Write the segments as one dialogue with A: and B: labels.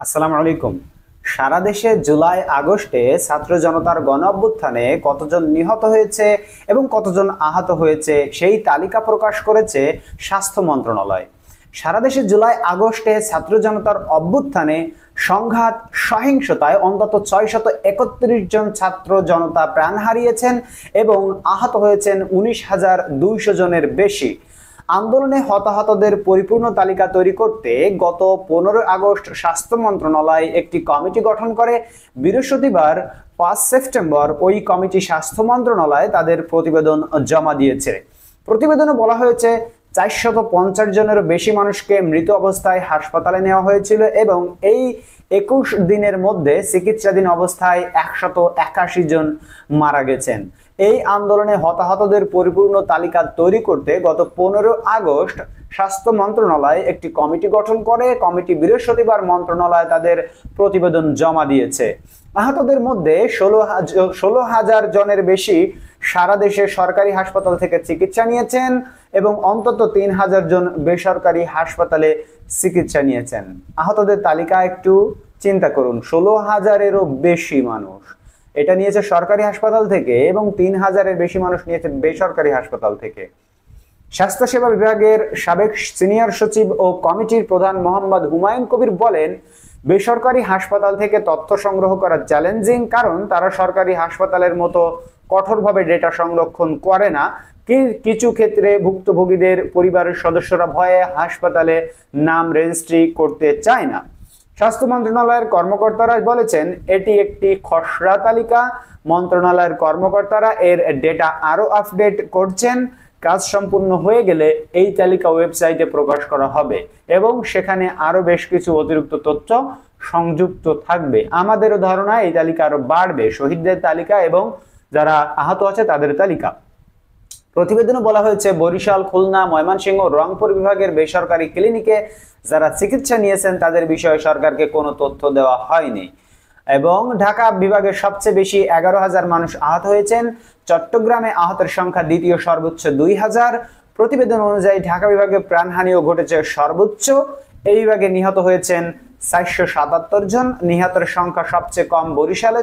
A: আসসালামু আলাইকুম। সারা দেশে জুলাই আগস্টে ছাত্র জনতার গণ অভ্যুত্থানে কতজন নিহত হয়েছে এবং কতজন আহত হয়েছে সেই তালিকা প্রকাশ করেছে স্বাস্থ্য মন্ত্রণালয়। সারা দেশে জুলাই আগস্টে ছাত্র জনতার অভ্যুত্থানে সংঘাত সহিংসতায় অন্তত 631 জন ছাত্র জনতা প্রাণ হারিয়েছেন এবং আহত হয়েছেন 19,200 জনের বেশি। আন্দোলনে হতাহতদের পরিপূর্ণ তালিকা তৈরি করতে গত 15 আগস্ট স্বাস্থ্য মন্ত্রণালয় একটি কমিটি গঠন করে। বৃহস্পতিবার 5 সেপ্টেম্বর ওই কমিটি স্বাস্থ্য মন্ত্রণালয়ে তাদের প্রতিবেদন জমা দিয়েছে। প্রতিবেদনে বলা হয়েছে 450 জনেরও বেশি মানুষকে মৃত অবস্থায় হাসপাতালে নেওয়া হয়েছিল এবং এই 21 দিনের মধ্যে চিকিৎসাধীন অবস্থায় 181 জন মারা গেছেন। এই আন্দোলনে হতাহতদের পরিপূর্ণ তালিকা তৈরি করতে গত 15 আগস্ট স্বাস্থ্য মন্ত্রণালয় একটি কমিটি গঠন করে। কমিটি বৃহস্পতিবার মন্ত্রণালয়ে তাদের প্রতিবেদন জমা দিয়েছে। আহতদের মধ্যে 16,000 জনের বেশি সারা দেশে সরকারি হাসপাতাল থেকে চিকিৎসা নিয়েছেন এবং অন্তত 3,000 জন বেসরকারি হাসপাতালে চিকিৎসা নিয়েছেন। আহতদের তালিকা একটু চিন্তা করুন, 16,000-এরও বেশি মানুষ এটা নিয়েছে সরকারি হাসপাতাল থেকে এবং 3,000-এর বেশি মানুষ নিয়েছে বেসরকারি হাসপাতাল থেকে। স্বাস্থ্যসেবা বিভাগের সাবেক সিনিয়র সচিব ও কমিটির প্রধান মোহাম্মদ হুমায়ুন কবির বলেন, বেসরকারি হাসপাতাল থেকে তথ্য সংগ্রহ করা চ্যালেঞ্জিং, কারণ তারা সরকারি হাসপাতালের মতো কঠোরভাবে ডেটা সংরক্ষণ করে না। কিছু ক্ষেত্রে ভুক্তভোগীদের পরিবারের সদস্যরা ভয়ে হাসপাতালে নাম রেজিস্ট্রি করতে চায় না। স্বাস্থ্য মন্ত্রণালয়ের কর্মকর্তারা বলেছেন, এটি একটি খসড়া তালিকা। মন্ত্রণালয়ের কর্মকর্তারা এর ডেটা আরো আপডেট করছেন। কাজ সম্পূর্ণ হয়ে গেলে এই তালিকা ওয়েবসাইটে প্রকাশ করা হবে এবং সেখানে আরো বেশ কিছু অতিরিক্ত তথ্য সংযুক্ত থাকবে। আমাদেরও ধারণা এই তালিকা আরো বাড়বে, শহীদদের তালিকা এবং যারা আহত আছে তাদের তালিকা। প্রতিবেদনে বলা হয়েছে, বরিশাল, খুলনা, ময়মনসিংহ, রংপুর বিভাগের বেসরকারি ক্লিনিকে যারা চিকিৎসা নিয়েছেন তাদের বিষয়ে সরকারকে কোনো তথ্য দেওয়া হয়নি এবং ঢাকা বিভাগের সবচেয়ে বেশি 11,000 মানুষ আহত হয়েছেন। চট্টগ্রামে আহতের সংখ্যা দ্বিতীয় সর্বোচ্চ 2,000। প্রতিবেদন অনুযায়ী ঢাকা বিভাগে প্রাণহানিও ঘটেছে সর্বোচ্চ। এই বিভাগে নিহত হয়েছেন 477 জন। নিহতের সংখ্যা সবচেয়ে কম বরিশালে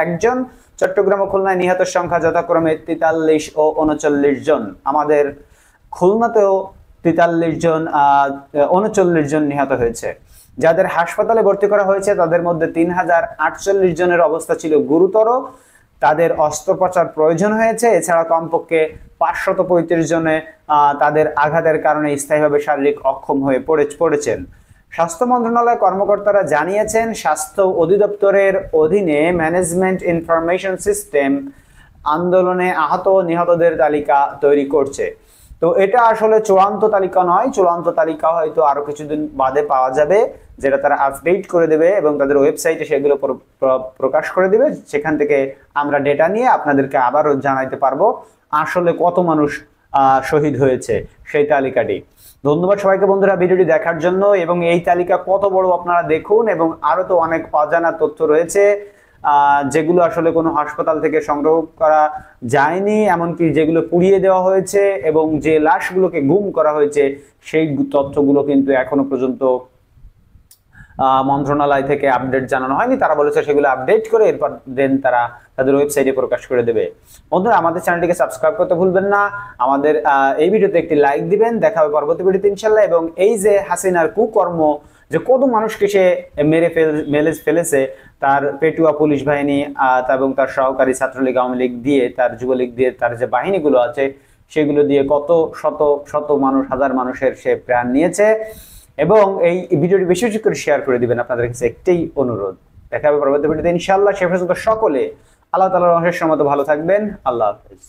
A: 1 জন। চট্টগ্রাম ও খুলনায় নিহতের সংখ্যা যথাক্রমে 43 ও 39 জন। আমাদের খুলনাতেও 43 জন 39 জন নিহত হয়েছে। যাদের হাসপাতালে ভর্তি করা হয়েছে তাদের মধ্যে 3,048 জনের অবস্থা ছিল গুরুতর, তাদের অস্ত্রোপচার প্রয়োজন হয়েছে। এছাড়া কমপক্ষে 535 জনে তাদের আঘাতের কারণে স্থায়ীভাবে শারীরিক অক্ষম হয়ে পড়েছেন। স্বাস্থ্য মন্ত্রণালয়ের কর্মকর্তারা জানিয়েছেন, স্বাস্থ্য অধিদপ্তরের অধীনে ম্যানেজমেন্ট ইনফরমেশন সিস্টেম আন্দোলনে আহত নিহতদের তালিকা তৈরি করছে। তো এটা আসলে চূড়ান্ত তালিকা নয়, চূড়ান্ত তালিকা হয়তো আরো কিছুদিন বাদে পাওয়া যাবে, যেটা তারা আপডেট করে দেবে এবং তাদের ওয়েবসাইটে সেগুলো প্রকাশ করে দেবে। সেখান থেকে আমরা ডেটা নিয়ে আপনাদেরকে আবারও জানাইতে পারবো আসলে কত মানুষ শহীদ হয়েছে সেই তালিকাটি। ধন্যবাদ সবাইকে বন্ধুরা ভিডিওটি দেখার জন্য, এবং এই তালিকা কত বড় আপনারা দেখুন। এবং আরো তো অনেক অজানা তথ্য রয়েছে যেগুলো আসলে কোনো হাসপাতাল থেকে সংগ্রহ করা যায়নি, এমনকি যেগুলো পুড়িয়ে দেওয়া হয়েছে এবং যে লাশগুলোকে গুম করা হয়েছে সেই তথ্যগুলো কিন্তু এখনো পর্যন্ত মন্ত্রণালয় থেকে আপডেট জানানো হয়নি। তারা বলেছে সেগুলো আপডেট করে এরপর দেন তারা তাদের ওয়েবসাইটে প্রকাশ করে দেবে। বন্ধুরা, আমাদের চ্যানেলটিকে সাবস্ক্রাইব করতে ভুলবেন না। আমাদের এই ভিডিওতে একটি লাইক দিবেন। দেখা হবে পরবর্তী ভিডিওতে ইনশাআল্লাহ। এবং এই যে হাসিনার কুকর্ম, যে কত মানুষকে সে মেরে ফেলেছে, তার পেটুয়া পুলিশ বাহিনী এবং তার সহকারী ছাত্রলীগ, আওয়ামী লীগ দিয়ে, তার যুবলীগ দিয়ে, তার যে বাহিনীগুলো আছে সেগুলো দিয়ে কত শত শত মানুষ, হাজার মানুষের সে প্রাণ নিয়েছে। এবং এই ভিডিওটি বেশি বেশি করে শেয়ার করে দিবেন, আপনাদের কাছে একটাই অনুরোধ। দেখা হবে পরবর্তী ভিডিওতে ইনশাআল্লাহ। সে পর্যন্ত সকলে আল্লাহ তাআলার অশেষ রহমতে ভালো থাকবেন। আল্লাহ হাফেজ।